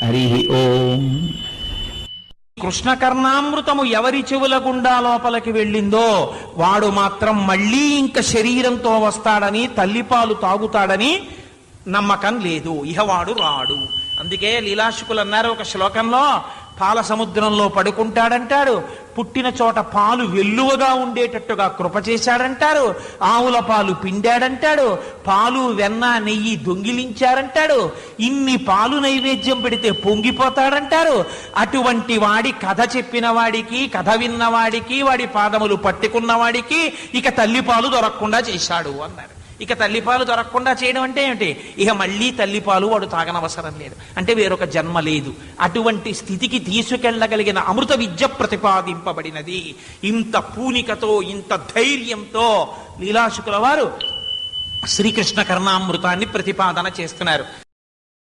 హరి ఓం. కృష్ణ కర్ణామృతము ఎవరి చెవుల గుండా లోపలికి వెళ్ళిందో వాడు మాత్రం మళ్ళీ ఇంక శరీరంతో వస్తాడని, తల్లిపాలు తాగుతాడని నమ్మకం లేదు. ఇహవాడు రాడు. అందుకే లీలాశుకులు అన్నారు ఒక శ్లోకంలో, పాల సముద్రంలో పడుకుంటాడంటాడు, పుట్టిన చోట పాలు వెల్లువగా ఉండేటట్టుగా కృప చేశాడంటారు, ఆవుల పాలు పిండాడంటాడు, పాలు వెన్న నెయ్యి దొంగిలించారంటాడు, ఇన్ని పాలు నైవేద్యం పెడితే పొంగిపోతాడంటారు. అటువంటి వాడి కథ చెప్పిన వాడికి, కథ విన్నవాడికి, వాడి పాదములు పట్టుకున్న వాడికి ఇక తల్లిపాలు దొరకకుండా చేశాడు అన్నారు. ఇక తల్లిపాలు దొరకకుండా చేయడం అంటే ఏమిటి? ఇక మళ్ళీ తల్లిపాలు వాడు తాగనవసరం లేదు, అంటే వేరొక జన్మ లేదు. అటువంటి స్థితికి తీసుకెళ్లగలిగిన అమృత విద్య ప్రతిపాదింపబడినది. ఇంత పూనికతో, ఇంత ధైర్యంతో లీలాశుకుల వారు శ్రీకృష్ణ కర్ణామృతాన్ని ప్రతిపాదన చేస్తున్నారు.